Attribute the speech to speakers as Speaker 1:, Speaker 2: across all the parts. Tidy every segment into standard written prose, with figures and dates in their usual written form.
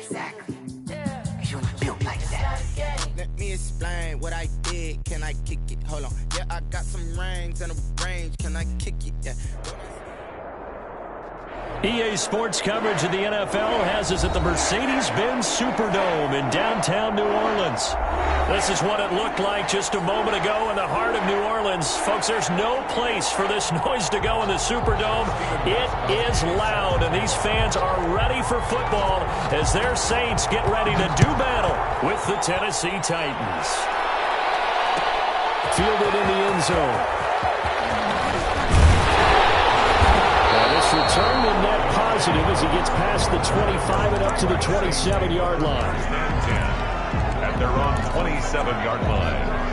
Speaker 1: Exactly. You're built like that.
Speaker 2: Let me explain what I did. Can I kick it? Hold on. Yeah, I got some rings and a range. Can I kick it? Yeah.
Speaker 3: EA Sports coverage of the NFL has us at the Mercedes-Benz Superdome in downtown New Orleans. This is what it looked like just a moment ago in the heart of New Orleans. Folks, there's no place for this noise to go in the Superdome. It is loud, and these fans are ready for football as their Saints get ready to do battle with the Tennessee Titans. Fielded in the end zone. Return to net positive as he gets past the 25 and up to the 27-yard line.
Speaker 4: And they're on 27-yard line.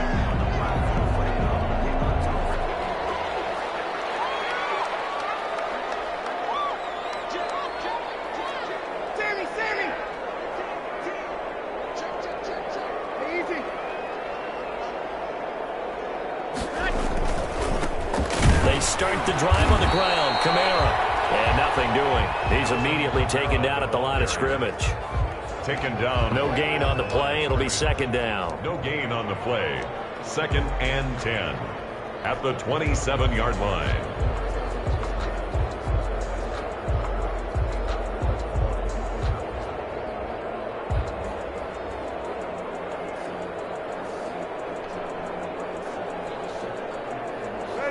Speaker 3: They start the drive on the ground. Kamara. And nothing doing. He's immediately taken down at the line of scrimmage.
Speaker 4: Taken down.
Speaker 3: No gain on the play. It'll be second down.
Speaker 4: No gain on the play. 2nd and 10 at the 27-yard line.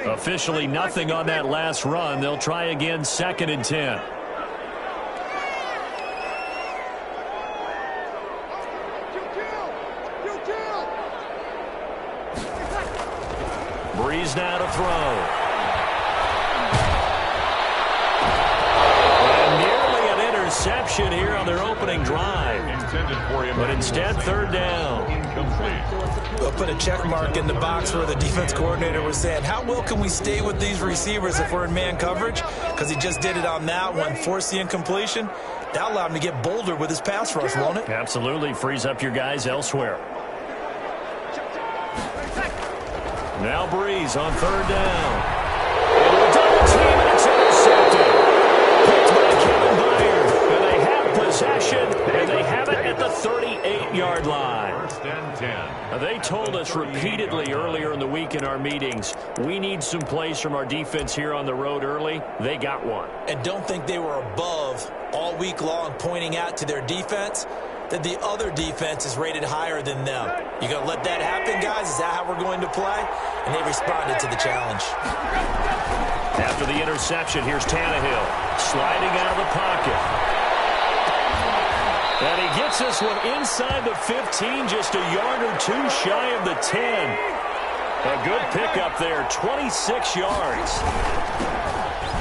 Speaker 3: Officially nothing on that last run. They'll try again 2nd and 10. Breeze now to throw. And nearly an interception here on their opening drive. But instead, 3rd down.
Speaker 5: We'll put a check mark in the box where the defense coordinator was saying, how well can we stay with these receivers if we're in man coverage? Because he just did it on that one, forced the incompletion. That allowed him to get bolder with his pass rush, won't it?
Speaker 3: Absolutely. Frees up your guys elsewhere. Now Breeze on 3rd down. Double team, and it's intercepted. Picked by Kevin Byard. And they have possession, and they have it at the 38-yard line.
Speaker 4: 1st and 10.
Speaker 3: They told us repeatedly earlier in the week in our meetings, we need some plays from our defense here on the road early. They got one.
Speaker 5: And don't think they were above all week long pointing out to their defense that the other defense is rated higher than them. You going to let that happen, guys? Is that how we're going to play? And they responded to the challenge.
Speaker 3: After the interception, here's Tannehill sliding out of the pocket. And he gets this one inside the 15, just a yard or two shy of the 10. A good pickup there, 26 yards.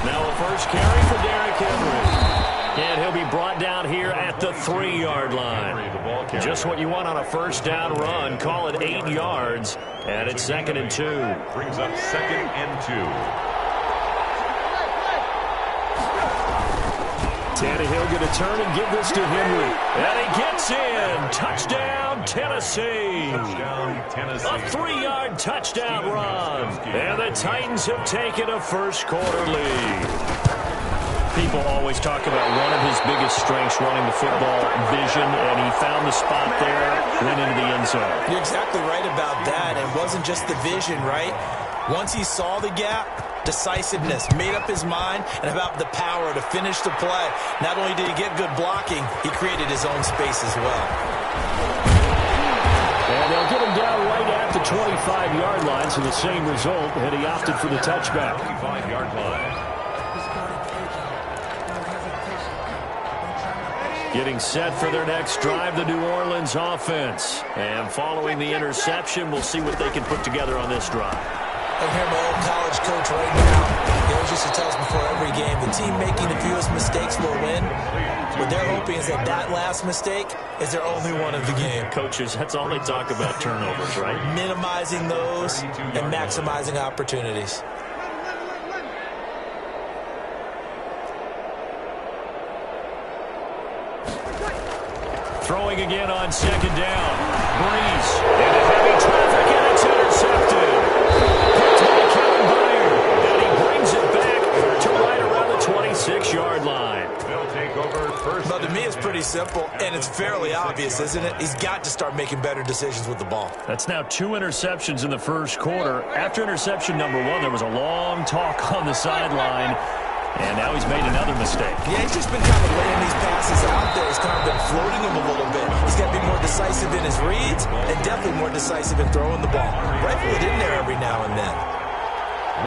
Speaker 3: Now a first carry for Derrick Henry. And he'll be brought down here at the 3-yard line. Just what you want on a first down run. Call it 8 yards. And it's 2nd and 2.
Speaker 4: Brings up 2nd and 2.
Speaker 3: Tannehill going to turn and give this to Henry. And he gets in. Touchdown, Tennessee.
Speaker 4: Touchdown, Tennessee.
Speaker 3: A 3-yard touchdown run. And the Titans have taken a first-quarter lead. People always talk about one of his biggest strengths running the football, vision, and he found the spot there, went into the end zone.
Speaker 5: You're exactly right about that. It wasn't just the vision, right? Once he saw the gap, decisiveness, made up his mind, and about the power to finish the play. Not only did he get good blocking, he created his own space as well.
Speaker 3: And they'll get him down right at the 25-yard line, so the same result, and he opted for the touchback.
Speaker 4: 25-yard line.
Speaker 3: Getting set for their next drive, the New Orleans offense. And following the interception, we'll see what they can put together on this drive.
Speaker 5: I hear my old college coach right now. He always used to tell us before every game, the team making the fewest mistakes will win. What they're hoping is that that last mistake is their only one of the game.
Speaker 3: Coaches, that's all they talk about, turnovers, right?
Speaker 5: Minimizing those and maximizing opportunities.
Speaker 3: Throwing again on 2nd down. Breeze into heavy traffic, and it's intercepted. Picked by Kevin Byard, and he brings it back to right around the 27. 26-yard line.
Speaker 4: They'll take over first.
Speaker 5: Well, to me, it's pretty simple, and it's fairly obvious, isn't it? He's got to start making better decisions with the ball.
Speaker 3: That's now 2 interceptions in the first quarter. After interception number 1, there was a long talk on the sideline, and now he's made another mistake.
Speaker 5: Yeah, he's just been kind of laying these passes out there. He's kind of been floating them a little bit. He's got to be more decisive in his reads and definitely more decisive in throwing the ball. Rifle it in there every now and then.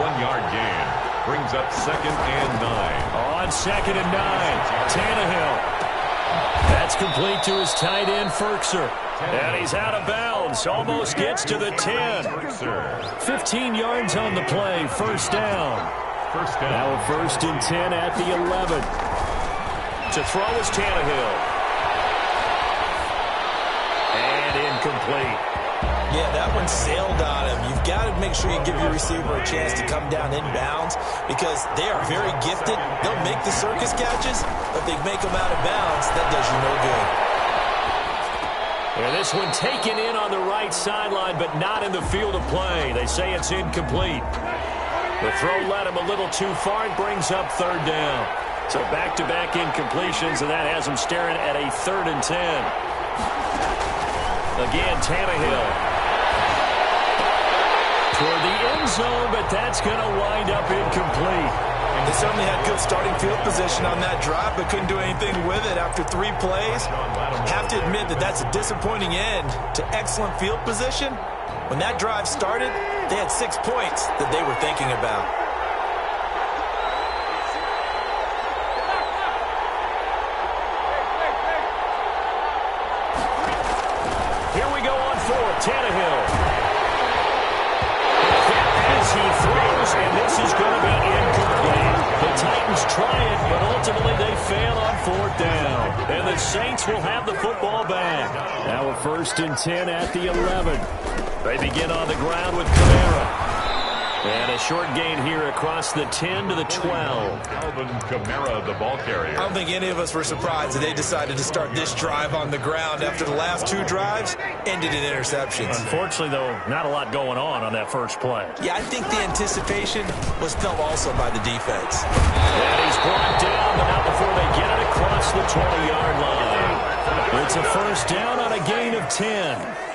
Speaker 4: 1-yard gain brings up 2nd and 9.
Speaker 3: On 2nd and 9, Tannehill. That's complete to his tight end, Ferkser. And he's out of bounds. Almost gets to the 10. 15 yards on the play. First down. Now a 1st and 10 at the 11. To throw is Tannehill. And incomplete.
Speaker 5: Yeah, that one sailed on him. You've got to make sure you give your receiver a chance to come down inbounds because they are very gifted. They'll make the circus catches, but if they make them out of bounds, that does you no good.
Speaker 3: And this one taken in on the right sideline, but not in the field of play. They say it's incomplete. The throw led him a little too far and brings up 3rd down. So back-to-back incompletions, and that has him staring at a 3rd and 10. Again, Tannehill. Toward the end zone, but that's going to wind up incomplete.
Speaker 5: They certainly had good starting field position on that drive, but couldn't do anything with it after 3 plays. Have to admit that that's a disappointing end to excellent field position. When that drive started, they had 6 points that they were thinking about.
Speaker 3: Here we go on 4th, Tannehill. As he throws, and this is going to be incomplete. The Titans try it, but ultimately they fail on 4th down. And the Saints will have the football back. Now a 1st and 10 at the 11. They begin on the ground with Kamara. And a short gain here across the 10 to the 12.
Speaker 4: Alvin Kamara, the ball carrier.
Speaker 5: I don't think any of us were surprised that they decided to start this drive on the ground after the last 2 drives ended in interceptions.
Speaker 3: Unfortunately, though, not a lot going on that first play.
Speaker 5: Yeah, I think the anticipation was felt also by the defense.
Speaker 3: And he's brought down, but not before they get it across the 20-yard line. It's a 1st down on a gain of 10.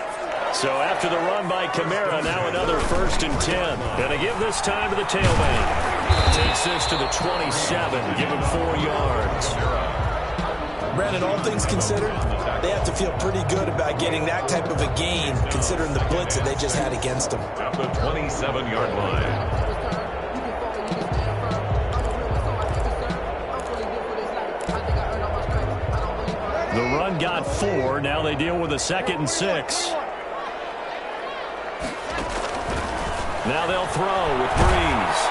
Speaker 3: So after the run by Kamara, now another 1st and 10. Going to give this time to the tailback. Takes this to the 27. Give him 4 yards.
Speaker 5: Brandon, all things considered, they have to feel pretty good about getting that type of a gain, considering the blitz that they just had against them.
Speaker 4: At the 27-yard line.
Speaker 3: The run got 4. Now they deal with a 2nd and 6. Now they'll throw with Breeze.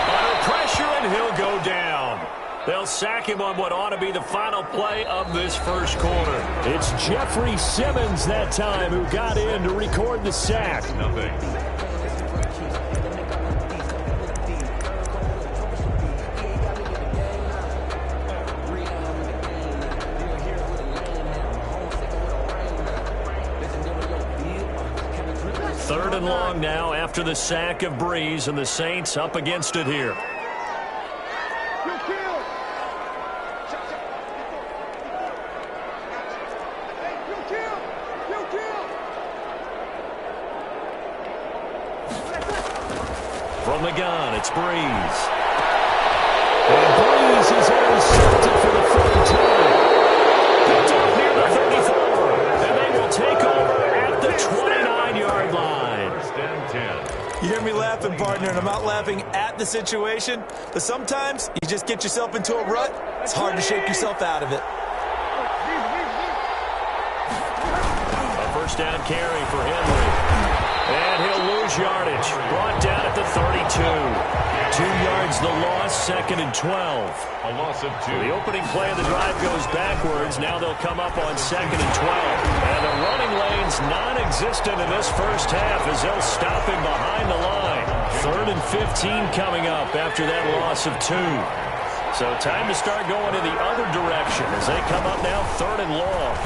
Speaker 3: Under pressure, and he'll go down. They'll sack him on what ought to be the final play of this first quarter. It's Jeffrey Simmons that time who got in to record the sack.
Speaker 4: Nothing.
Speaker 3: Third and long now after the sack of Breeze, and the Saints up against it here. From the gun, it's Breeze. And Breeze is intercepted for the 3rd time. Picked up near the 34, and they will take over at the 29-yard line.
Speaker 4: 1st and 10.
Speaker 5: You hear me laughing, partner, and I'm not laughing at the situation, but sometimes you just get yourself into a rut. It's hard to shake yourself out of it.
Speaker 3: A 1st down carry for Henry. And he'll lose yardage. Brought down at the 32. 2 yards the loss, 2nd and 12.
Speaker 4: A loss of 2.
Speaker 3: The opening play of the drive goes backwards. Now they'll come up on 2nd and 12. And the running lane's non-existent in this first half as they'll stop him behind the line. 3rd and 15 coming up after that loss of 2. So time to start going in the other direction as they come up now 3rd and long.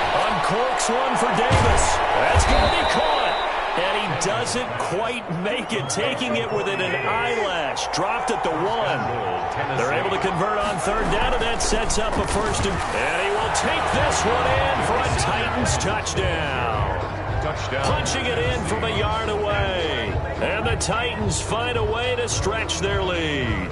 Speaker 3: Uncorks one for Davis. That's going to be caught. And he doesn't quite make it, taking it within an eyelash. Dropped at the 1. They're able to convert on third down, and that sets up a first. And he will take this one in for a Titans touchdown. Punching it in from a yard away. And the Titans find a way to stretch their lead.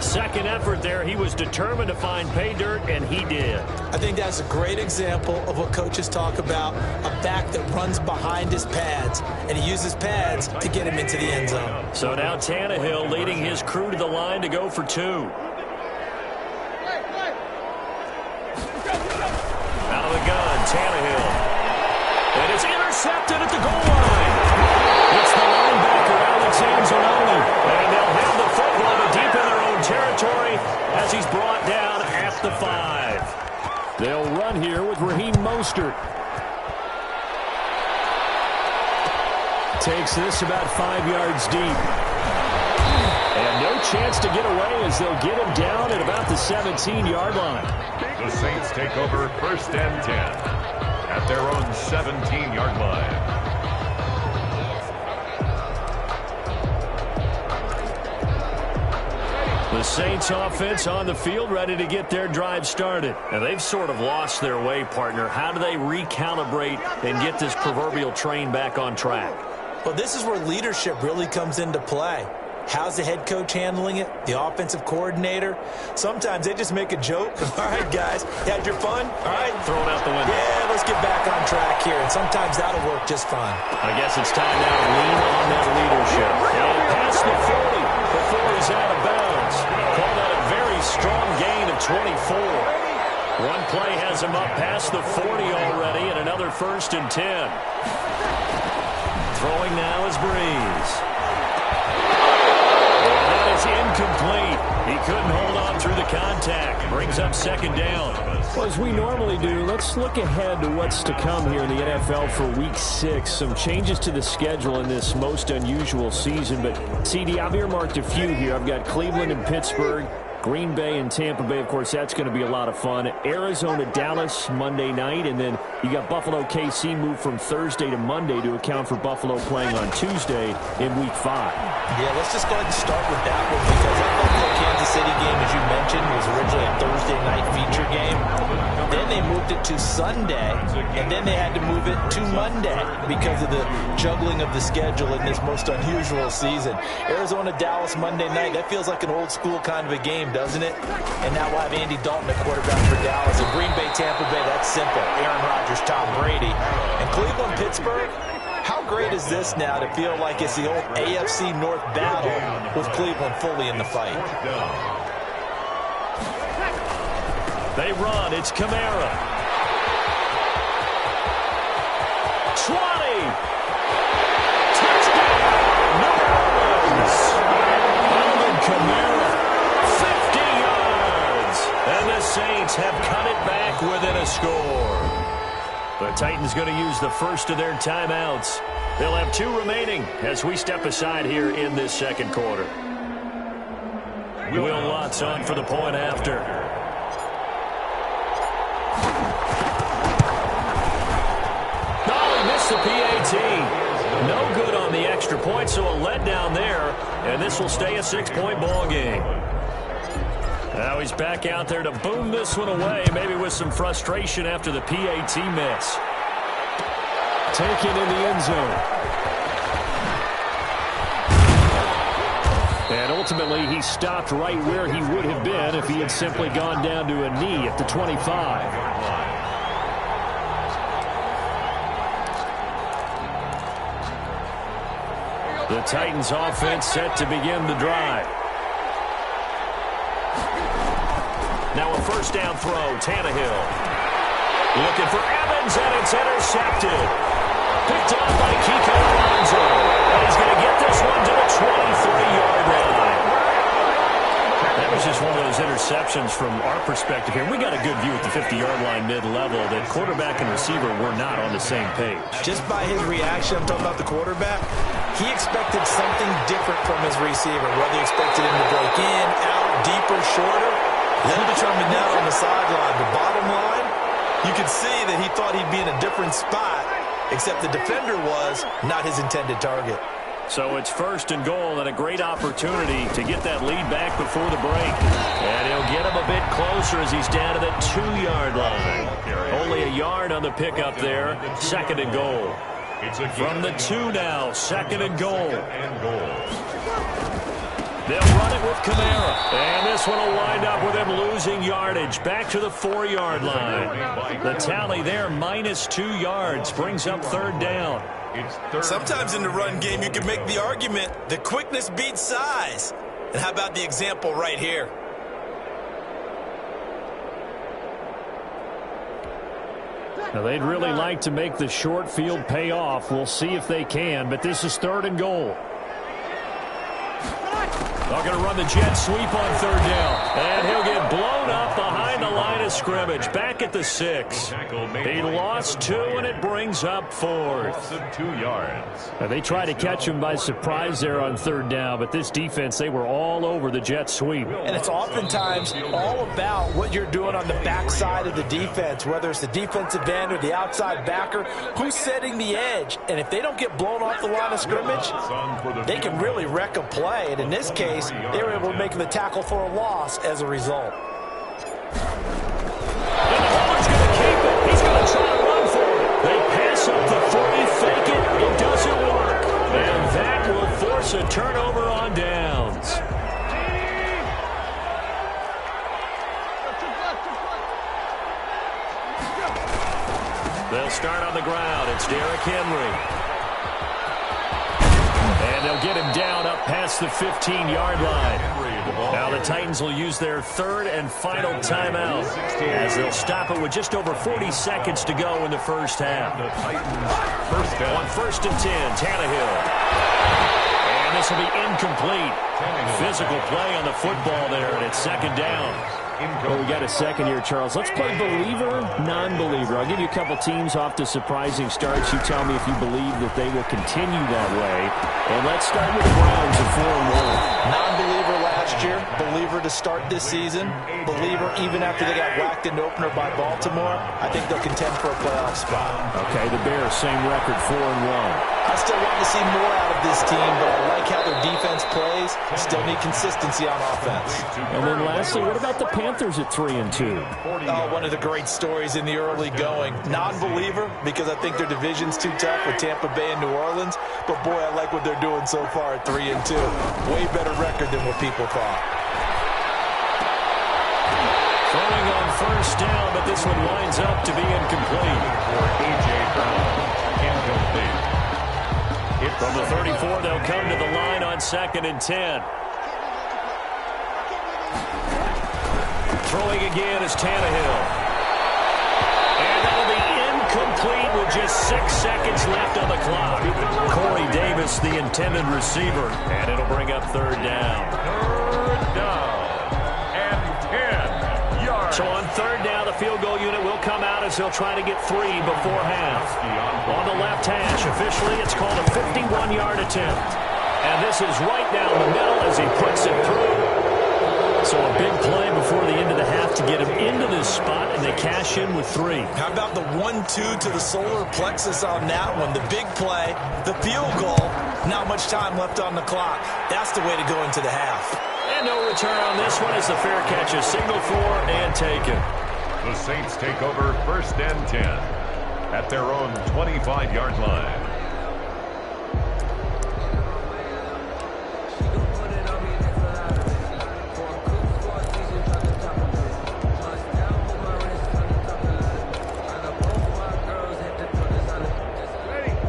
Speaker 3: Second effort there, he was determined to find pay dirt, and he did.
Speaker 5: I think that's a great example of what coaches talk about, a back that runs behind his pads, and he uses pads to get him into the end zone.
Speaker 3: So now Tannehill leading his crew to the line to go for 2. Out of the gun, Tannehill. And it's intercepted at the goal line. It's the linebacker, Alex Anzalone. And they'll have the football but deep in their own territory as he's brought down at the 5. They'll run here with Raheem Mostert. Takes this about 5 yards deep. And no chance to get away as they'll get him down at about the 17-yard line.
Speaker 4: The Saints take over 1st and 10 at their own 17-yard line.
Speaker 3: The Saints offense on the field ready to get their drive started. And they've sort of lost their way, partner. How do they recalibrate and get this proverbial train back on track?
Speaker 5: Well, this is where leadership really comes into play. How's the head coach handling it? The offensive coordinator? Sometimes they just make a joke. All right, guys, you had your fun? All right.
Speaker 3: Throw it out the window.
Speaker 5: Yeah, let's get back on track here. And sometimes that'll work just fine.
Speaker 3: I guess it's time now to lean on that leadership. And past the 40 before he's out of bounds. Call that a very strong gain of 24. One play has him up past the 40 already, and another 1st and 10. Throwing now is Breeze. Incomplete. He couldn't hold on through the contact. Brings up 2nd down. Well, as we normally do, let's look ahead to what's to come here in the NFL for Week 6. Some changes to the schedule in this most unusual season. But, CD, I've earmarked a few here. I've got Cleveland and Pittsburgh, Green Bay and Tampa Bay. Of course, that's going to be a lot of fun. Arizona, Dallas, Monday night. And then you got Buffalo, KC moved from Thursday to Monday to account for Buffalo playing on Tuesday in Week 5.
Speaker 5: Yeah, let's just go ahead and start with that one because that Buffalo-Kansas City game, as you mentioned, was originally a Thursday night feature game. Then they moved it to Sunday, and then they had to move it to Monday because of the juggling of the schedule in this most unusual season. Arizona, Dallas, Monday night, that feels like an old school kind of a game, doesn't it? And now we'll have Andy Dalton at quarterback for Dallas. And Green Bay, Tampa Bay, that's simple. Aaron Rodgers, Tom Brady. And Cleveland, Pittsburgh, how great is this now to feel like it's the old AFC North battle with Cleveland fully in the fight?
Speaker 3: They run. It's Kamara. 20. Touchdown. New Orleans. Alvin Kamara. 50 yards. And the Saints have cut it back within a score. The Titans going to use the first of their timeouts. They'll have 2 remaining as we step aside here in this 2nd quarter. Will Lutz on for the point after. The PAT. No good on the extra point, so a letdown there, and this will stay a 6-point ball game. Now he's back out there to boom this one away, maybe with some frustration after the PAT miss. Taken in the end zone. And ultimately, he stopped right where he would have been if he had simply gone down to a knee at the 25. The Titans offense set to begin the drive. Now a 1st down throw, Tannehill. Looking for Evans, and it's intercepted. Picked off by Kiko Alonso. And he's going to get this one to the 23-yard line. That was just one of those interceptions from our perspective here. We got a good view at the 50-yard line mid-level that quarterback and receiver were not on the same page. Just by his reaction, I'm talking about the quarterback, he expected something different from his receiver, whether he expected him to break in, out, deeper, shorter. He'll determine that on the sideline. The bottom line, you could see that he thought he'd be in a different spot,
Speaker 5: except the defender was not his intended target.
Speaker 3: So it's 1st and goal and a great opportunity to get that lead back before the break. And he'll get him a bit closer as he's down to the 2-yard line. Only a yard on the pickup there. 2nd and goal. From the 2 now, 2nd and goal. They'll run it with Kamara. And this one will wind up with him losing yardage. Back to the 4-yard line. The tally there, -2 yards, brings up 3rd down.
Speaker 5: Sometimes in the run game, you can make the argument that quickness beats size. And how about the example right here?
Speaker 3: Now, they'd really like to make the short field pay off. We'll see if they can, but this is 3rd and goal. They're going to run the jet sweep on 3rd down. And he'll get blown up behind the line of scrimmage. Back at the 6. He lost 2, and it brings up 4th.
Speaker 4: 2 yards.
Speaker 3: Now, they try to catch him by surprise there on 3rd down, but this defense, they were all over the jet sweep.
Speaker 5: And it's oftentimes all about what you're doing on the backside of the defense, whether it's the defensive end or the outside backer, who's setting the edge. And if they don't get blown off the line of scrimmage, they can really wreck a play. And in this case, they were able to make the tackle for a loss as a result.
Speaker 3: And Holland's going to keep it. He's going to try to run for it. They pass up the 30, fake it. It doesn't work. And that will force a turnover on downs. They'll start on the ground. It's Derrick Henry. And they'll get him down up past the 15-yard line. Now the Titans will use their 3rd and final timeout as they'll stop it with just over 40 seconds to go in the first half. On 1st and 10, Tannehill. And this will be incomplete. Physical play on the football there, and it's 2nd down. Well, we got a second here, Charles. Let's play believer, non-believer. I'll give you a couple teams off to surprising starts. You tell me if you believe that they will continue that way. And let's start with the Browns at 4-1.
Speaker 5: Non-believer last year, believer to start this season, believer even after they got whacked in the opener by Baltimore. I think they'll contend for a playoff spot.
Speaker 3: Okay, the Bears, same record, 4-1.
Speaker 5: I still want to see more out of this team, but I like how their defense plays. Still need consistency on offense.
Speaker 3: And then lastly, what about the Panthers at 3-2?
Speaker 5: Oh, one of the great stories in the early going. Non-believer, because I think their division's too tough with Tampa Bay and New Orleans. But boy, I like what they're doing so far at 3-2. Way better record than what people thought.
Speaker 3: Throwing on 1st down, but this one winds up to be incomplete.
Speaker 4: For A.J. Brown, incomplete.
Speaker 3: From the 34, they'll come to the line on 2nd and 10. Throwing again is Tannehill. And that'll be incomplete with just 6 seconds left on the clock. Corey Davis, the intended receiver, and it'll bring up 3rd down.
Speaker 4: 3rd down and 10 yards.
Speaker 3: So on 3rd down, the field goal unit will come out as he'll try to get 3 before half. On the left hash, officially, it's called a 51-yard attempt. And this is right down the middle as he puts it through. So a big play before the end of the half to get him into this spot, and they cash in with 3.
Speaker 5: How about the 1-2 to the solar plexus on that one? The big play, the field goal, not much time left on the clock. That's the way to go into the half.
Speaker 3: And no return on this one as the fair catch is signaled for and taken.
Speaker 4: The Saints take over 1st and 10 at their own 25-yard line.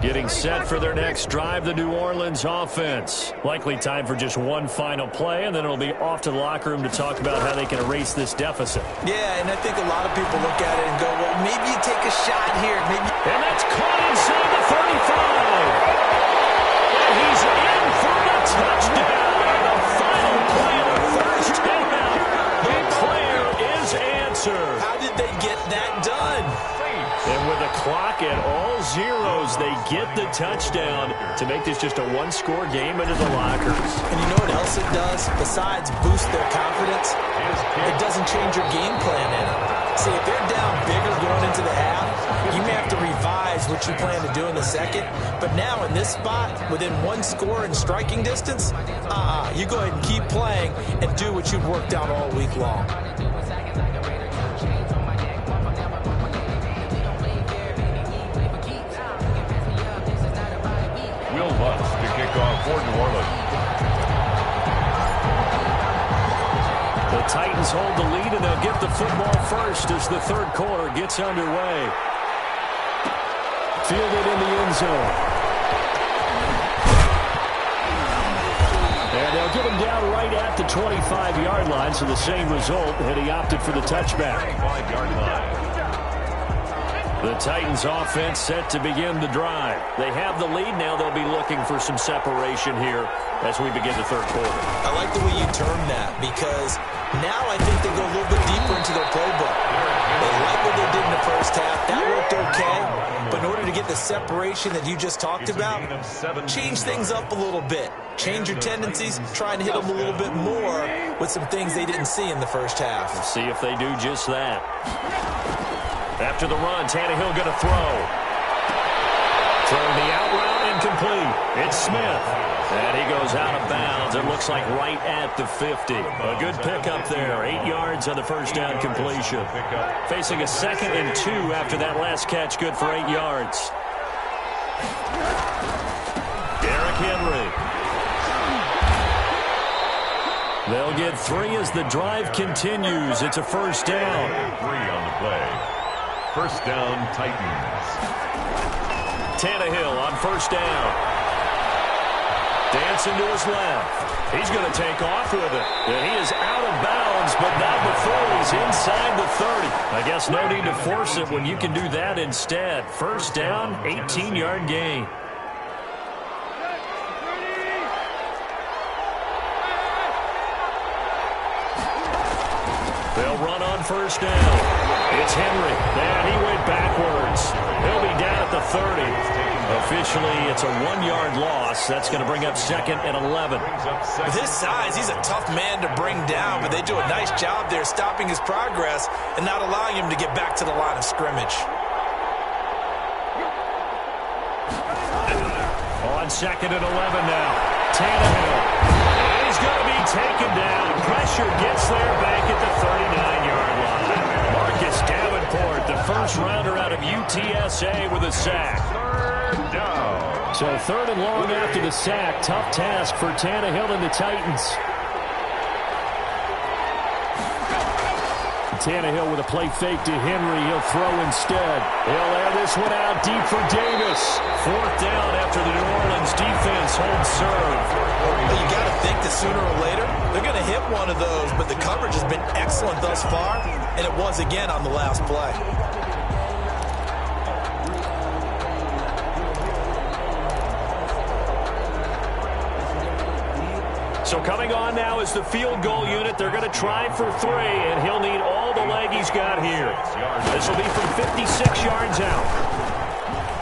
Speaker 3: Getting set for their next drive, the New Orleans offense. Likely time for just one final play, and then it'll be off to the locker room to talk about how they can erase this deficit.
Speaker 5: Yeah, and I think a lot of people look at it and go, well, maybe you take a shot here. Maybe.
Speaker 3: And that's caught inside the 35. And he's in for the touchdown. The final play of the first half. The prayer is answered.
Speaker 5: How did they get that done?
Speaker 3: And with the clock at all zeros, they get the touchdown to make this just a one-score game into the lockers.
Speaker 5: And you know what else it does? Besides boost their confidence, it doesn't change your game plan in it. See, if they're down bigger going into the half, you may have to revise what you plan to do in the second. But now in this spot, within one score and striking distance, you go ahead and keep playing and do what you've worked out all week long.
Speaker 4: Will Lutz to kick off for New Orleans.
Speaker 3: The Titans hold the lead, and they'll get the football first as the third quarter gets underway. Fielded in the end zone. And they'll get him down right at the 25-yard line, so the same result, and he opted for the touchback.
Speaker 4: 25-yard line.
Speaker 3: The Titans offense set to begin the drive. They have the lead. Now they'll be looking for some separation here as we begin the third quarter.
Speaker 5: I like the way you termed that, because now I think they go a little bit deeper into their playbook. They like what they did in the first half. That worked okay. But in order to get the separation that you just talked about, change things up a little bit. Change your tendencies, try and hit them a little bit more with some things they didn't see in the first half.
Speaker 3: Let's see if they do just that. After the run, Tannehill going to throw. Throwing the out route, incomplete. It's Smith. And he goes out of bounds. It looks like right at the 50. A good pickup there. 8 yards on the first down completion. Facing a 2nd and 2 after that last catch. Good for 8 yards. Derrick Henry. They'll get 3 as the drive continues. It's a first down.
Speaker 4: 3 on the play. First down, Titans.
Speaker 3: Tannehill on first down. Dancing to his left. He's going to take off with it. And he is out of bounds, but not before he's inside the 30. I guess no need to force it when you can do that instead. First down, 18-yard gain. They'll run on first down. It's Henry, and he went backwards. He'll be down at the 30. Officially, it's a 1-yard loss. That's going to bring up 2nd and 11.
Speaker 5: With his size, he's a tough man to bring down, but they do a nice job there stopping his progress and not allowing him to get back to the line of scrimmage.
Speaker 3: On 2nd and 11 now. Tannehill. And he's going to be taken down. Pressure gets there back at the 39-yard line. Marcus Davenport, the first rounder out of UTSA with a sack.
Speaker 4: Third down.
Speaker 3: So 3rd and long after the sack. Tough task for Tannehill and the Titans. Tannehill with a play fake to Henry. He'll throw instead. He'll air this one out deep for Davis. 4th down after the New Orleans defense holds serve.
Speaker 5: Well, you got to think that sooner or later they're going to hit one of those, but the coverage has been excellent thus far, and it was again on the last play.
Speaker 3: So coming on now is the field goal unit. They're going to try for 3, and he'll need all the leg he's got here. This will be from 56 yards out.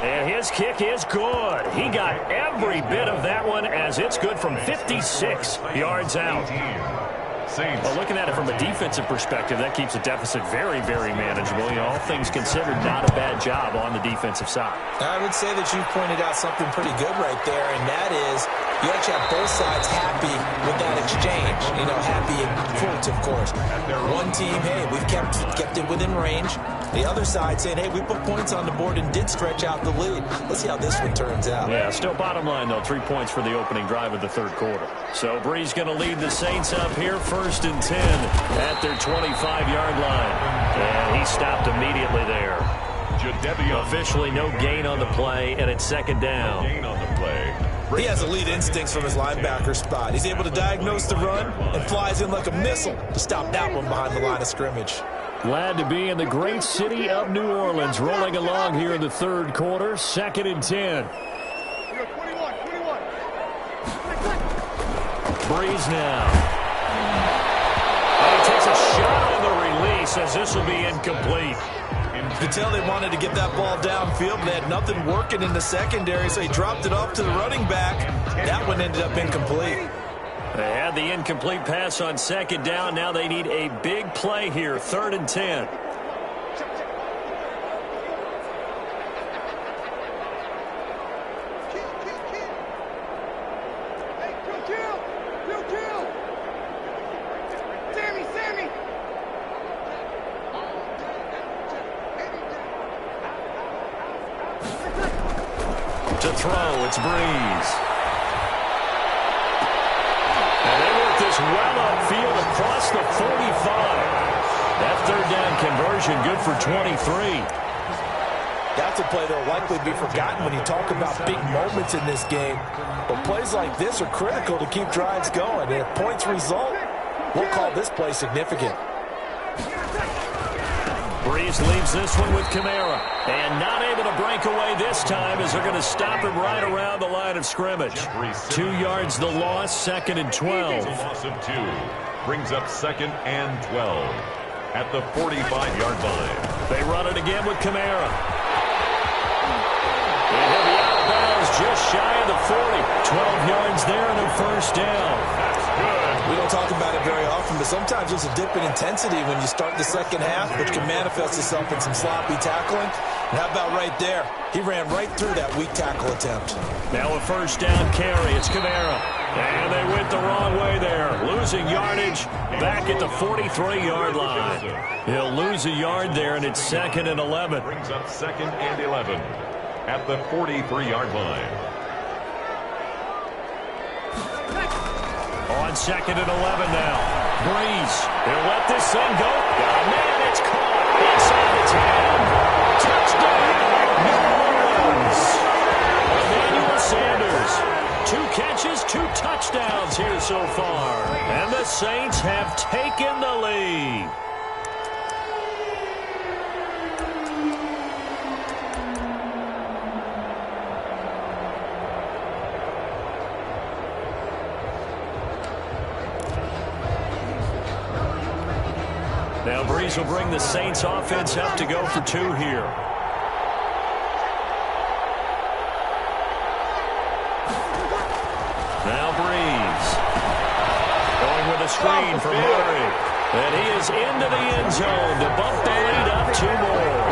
Speaker 3: And his kick is good. He got every bit of that one as it's good from 56 yards out. Well, looking at it from a defensive perspective, that keeps the deficit very, very manageable. You know, all things considered, not a bad job on the defensive side. I
Speaker 5: would say that you pointed out something pretty good right there, and that is you actually have both sides happy with that exchange. You know, happy in quotes, of course. One team, hey, we've kept it within range. The other side saying, hey, we put points on the board and did stretch out the lead. Let's see how this one turns out.
Speaker 3: Yeah, still bottom line, though, 3 points for the opening drive of the third quarter. So Brees going to lead the Saints up here, 1st and 10 at their 25-yard line. And he stopped immediately there. Officially no gain on the play, and it's 2nd down.
Speaker 5: He has elite instincts from his linebacker spot. He's able to diagnose the run and flies in like a missile to stop that one behind the line of scrimmage.
Speaker 3: Glad to be in the great city of New Orleans, rolling along here in the third quarter, 2nd and 10. Brees now. And he takes a shot on the release as this will be incomplete.
Speaker 5: You could tell they wanted to get that ball downfield, but they had nothing working in the secondary, so he dropped it off to the running back. That one ended up incomplete.
Speaker 3: They had the incomplete pass on 2nd down. Now they need a big play here, 3rd and 10. To throw, it's Breeze. And they work this well upfield across the 45. That third down conversion good for 23.
Speaker 5: That's a play that will likely be forgotten when you talk about big moments in this game. But plays like this are critical to keep drives going. And if points result, we'll call this play significant.
Speaker 3: Breeze leaves this one with Kamara. And not able to break away this time as they're going to stop him right around the line of scrimmage. 2 yards the loss, 2nd and 12.
Speaker 4: A loss of 2. Brings up 2nd and 12 at the 45-yard line.
Speaker 3: They run it again with Kamara. And he'll be out of bounds just shy of the 40. 12 yards there and a first down.
Speaker 4: That's good.
Speaker 5: We don't talk about it very often, but sometimes there's a dip in intensity when you start the second half, which can manifest itself in some sloppy tackling. And how about right there? He ran right through that weak tackle attempt.
Speaker 3: Now a first down carry. It's Kamara. And they went the wrong way there. Losing yardage back at the 43-yard line. He'll lose a yard there, and it's 2nd and 11.
Speaker 4: Brings up 2nd and 11 at the 43-yard line.
Speaker 3: On 2nd and 11 now. Breeze. He'll let this thing go. Oh, man, it's caught. Inside the 10. Touchdown, New Orleans. Emmanuel Sanders. 2 catches, 2 touchdowns here so far. And the Saints have taken the lead. Now Breeze will bring the Saints offense up to go for 2 here. Now Breeze. Going with a screen for Murray. And he is into the end zone to bump the lead up 2 more.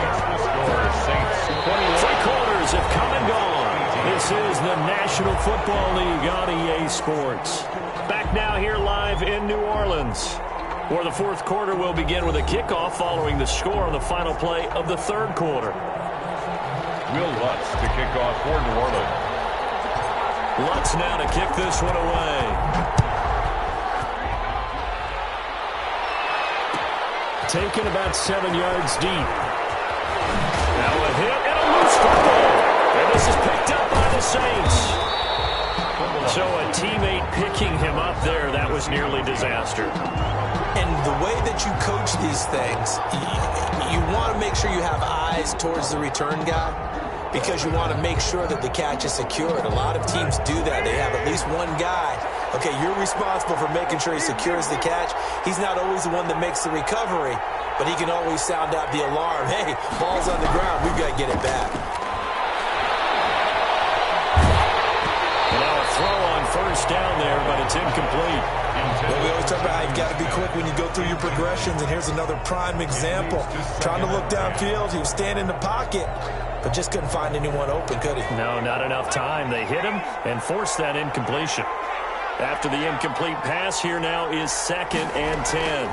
Speaker 3: 3 quarters have come and gone. This is the National Football League on EA Sports. Back now here live in New Orleans, where the 4th quarter will begin with a kickoff following the score on the final play of the 3rd quarter.
Speaker 4: Will Lutz to kick off for New Orleans.
Speaker 3: Lutz now to kick this one away. Taken about 7 yards deep. Now a hit and a loose football. And this is picked up by the Saints. So a teammate picking him up there, that was nearly disaster.
Speaker 5: And the way that you coach these things, you want to make sure you have eyes towards the return guy because you want to make sure that the catch is secured. A lot of teams do that. They have at least one guy. Okay, you're responsible for making sure he secures the catch. He's not always the one that makes the recovery, but he can always sound out the alarm. Hey, ball's on the ground. We've got to get it back.
Speaker 3: Now a throw on first down there, but it's incomplete.
Speaker 5: Well, we always talk about how you've got to be quick when you go through your progressions, and here's another prime example. Trying to look downfield, he was standing in the pocket, but just couldn't find anyone open, could he?
Speaker 3: No, not enough time. They hit him and forced that incompletion. After the incomplete pass, here now is 2nd and 10.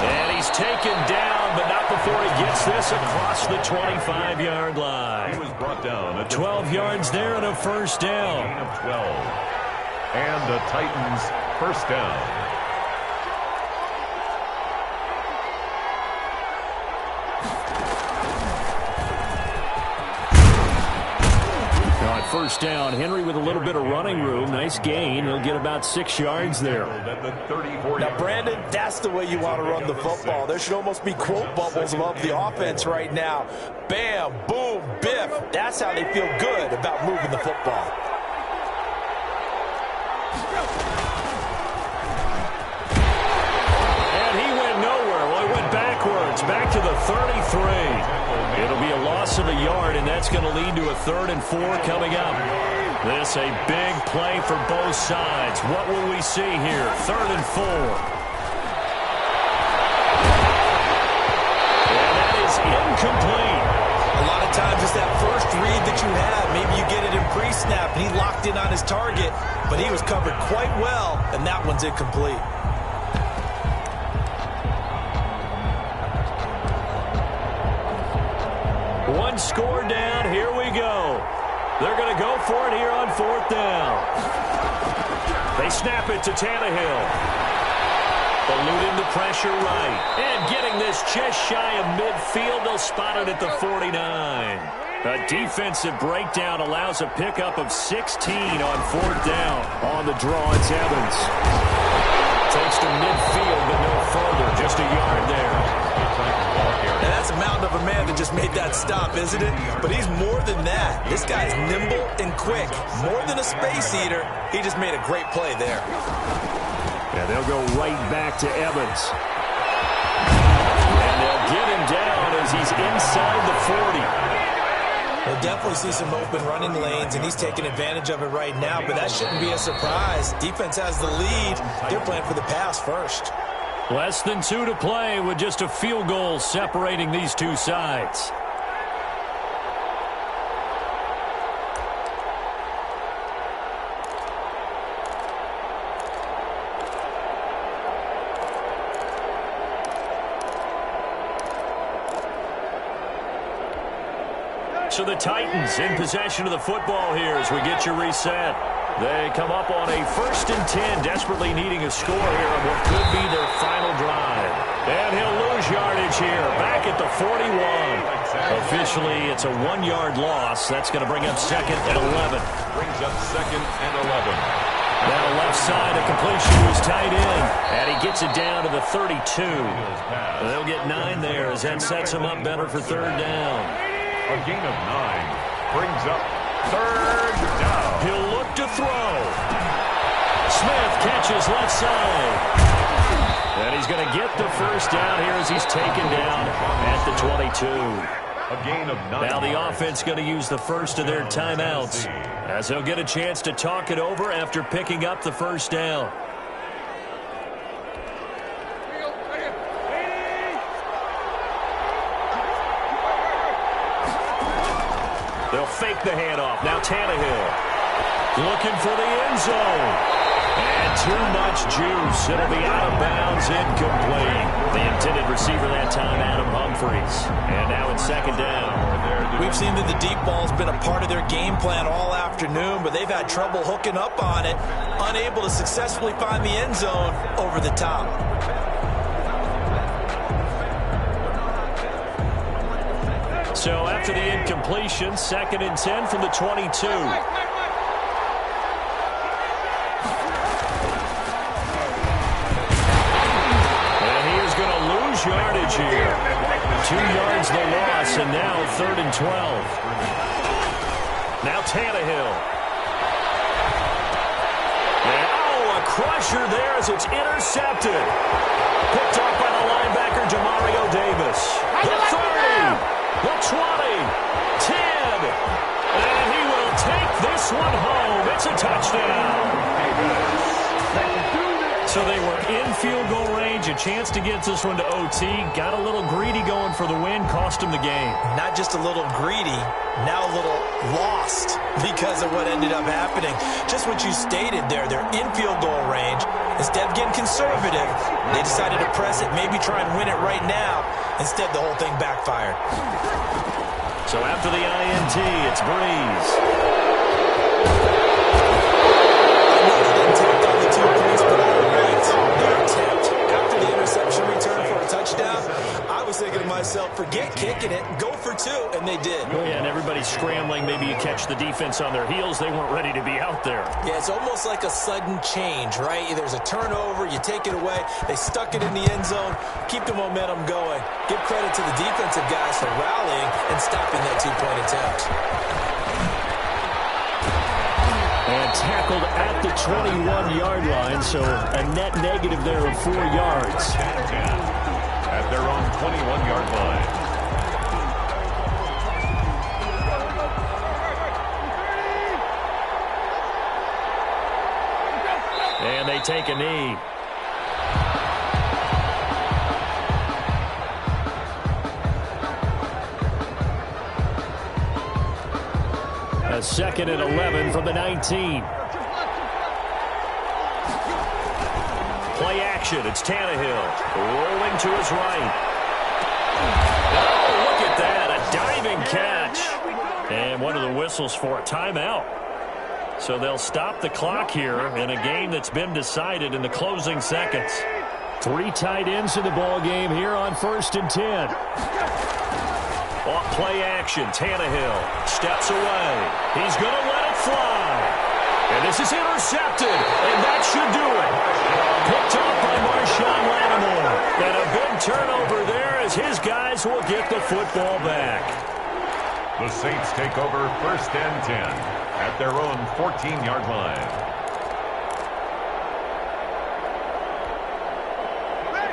Speaker 3: And he's taken down, but not before he gets this across the 25-yard line.
Speaker 4: He was brought down at
Speaker 3: 12 yards there and a first down.
Speaker 4: gain of 12. And the Titans first down.
Speaker 3: First down. Henry with a little bit of running room. Nice gain. He'll get about 6 yards there.
Speaker 5: Now, Brandon, that's the way you want to run the football. There should almost be quote bubbles above the offense right now. Bam, boom, biff. That's how they feel good about moving the football.
Speaker 3: And he went nowhere. Well, he went backwards. Back to the 33. It'll be a loss of a yard, and that's going to lead to a 3rd and 4 coming up. This a big play for both sides. What will we see here? 3rd and 4. And that is incomplete.
Speaker 5: A lot of times it's that first read that you have. Maybe you get it in pre-snap, and he locked in on his target, but he was covered quite well, and that one's incomplete.
Speaker 3: one score down. Here we go. They're going to go for it here on 4th down. They snap it to Tannehill. Eluding the pressure right. And getting this just shy of midfield. They'll spot it at the 49. A defensive breakdown allows a pickup of 16 on 4th down. On the draw, it's Evans. Takes to midfield, but no further. Just a yard there.
Speaker 5: And that's a mountain of a man that just made that stop, isn't it? But he's more than that. This guy's nimble and quick. More than a space eater. He just made a great play there.
Speaker 3: Yeah, they'll go right back to Evans. And they'll get him down as he's inside the 40.
Speaker 5: We'll definitely see some open running lanes, and he's taking advantage of it right now, but that shouldn't be a surprise. Defense has the lead. They're playing for the pass first.
Speaker 3: Less than 2 to play with just a field goal separating these two sides. So the Titans in possession of the football here as we get you reset. They come up on a 1st and 10, desperately needing a score here on what could be their final drive. And he'll lose yardage here, back at the 41. Officially, it's a 1-yard loss. That's going to bring up 2nd and 11.
Speaker 4: Brings up 2nd and 11.
Speaker 3: Now left side, a completion to his tight end. And he gets it down to the 32. They'll get 9 there as that sets him up better for 3rd down.
Speaker 4: A gain of 9 brings up 3rd down.
Speaker 3: He'll look to throw. Smith catches left side. And he's going to get the 1st down here as he's taken down at the 22.
Speaker 4: A gain of 9.
Speaker 3: Now the offense going to use the first of their timeouts as they'll get a chance to talk it over after picking up the 1st down. They'll fake the handoff. Now Tannehill looking for the end zone. And too much juice. It'll be out of bounds, incomplete. The intended receiver that time, Adam Humphries. And now it's 2nd down.
Speaker 5: We've seen that the deep ball's been a part of their game plan all afternoon, but they've had trouble hooking up on it, unable to successfully find the end zone over the top.
Speaker 3: So after the incompletion, 2nd and 10 from the 22. And he is going to lose yardage here. 2 yards the loss, and now 3rd and 12. Now Tannehill. And, a crusher there as it's intercepted. Picked up by the linebacker, Demario Davis. The 30. The 20, 10, and he will take this one home. It's a touchdown. So they were in field goal range, a chance to get this one to OT. Got a little greedy going for the win, cost him the game.
Speaker 5: Not just a little greedy, now a little lost because of what ended up happening. Just what you stated there, they're in field goal range. Instead of getting conservative, they decided to press it, maybe try and win it right now. Instead, the whole thing backfired.
Speaker 3: So after the INT, it's Breeze.
Speaker 5: I know they didn't take on the 2 points, but I liked their attempt. After the interception return for a touchdown, I was thinking to myself, forget kicking it, go for 2, and they did.
Speaker 3: Oh, yeah, and everybody's scrambling. Maybe you catch the defense on their heels. They weren't ready to be out there.
Speaker 5: Yeah, it's almost like a sudden change, right? There's a turnover, you take it away, they stuck it in the end zone, keep the momentum going. Give credit to the defensive guys for rallying and stopping that 2-point attempt.
Speaker 3: And tackled at the 21-yard line, so a net negative there of 4 yards.
Speaker 4: At their own 21-yard line.
Speaker 3: And they take a knee. A 2nd and 11 from the 19. Play action. It's Tannehill rolling to his right. Oh, look at that. A diving catch. And one of the whistles for a timeout. So they'll stop the clock here in a game that's been decided in the closing seconds.
Speaker 6: 3 tight ends in the ball game here on 1st and 10.
Speaker 3: Off play action, Tannehill steps away. He's going to let it fly. And this is intercepted, and that should do it. Picked off by Marshawn Lattimore. And a big turnover there as his guys will get the football back.
Speaker 4: The Saints take over 1st and 10 at their own 14-yard line.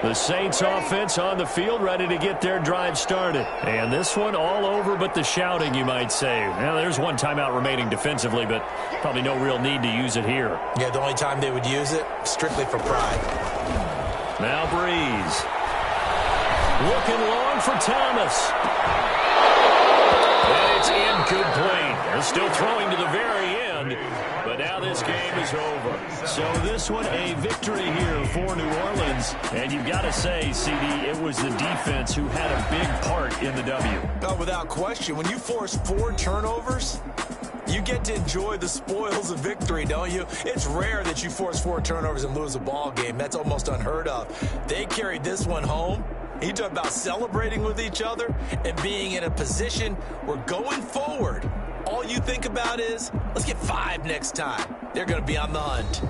Speaker 3: The Saints offense on the field, ready to get their drive started. And this one all over but the shouting, you might say. Well, there's one timeout remaining defensively, but probably no real need to use it here.
Speaker 5: Yeah, the only time they would use it, strictly for pride.
Speaker 3: Now Breeze. Looking long for Thomas. And it's incomplete. They're still throwing to the very end, but now this game is over. So this one a victory here for New Orleans. And you've got to say, CD, it was the defense who had a big part in the W.
Speaker 5: Oh, without question. When you force 4 turnovers, you get to enjoy the spoils of victory, don't you? It's rare that you force 4 turnovers and lose a ball game. That's almost unheard of. They carried this one home. You talk about celebrating with each other and being in a position where going forward, all you think about is, let's get 5 next time. They're going to be on the hunt.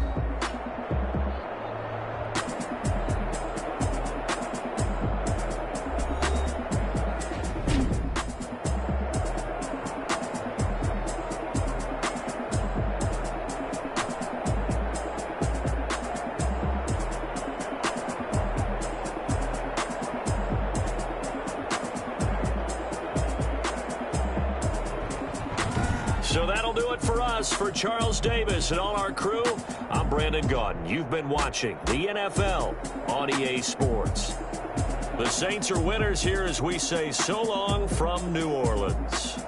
Speaker 3: So that'll do it for us. For Charles Davis and all our crew, I'm Brandon Gaudin. You've been watching the NFL on EA Sports. The Saints are winners here as we say so long from New Orleans.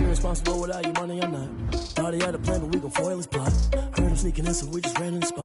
Speaker 7: Responsible without your money, I'm not. Thought he had a plan, but we gon' foil his plot. Heard him sneaking in, so we just ran in the spot.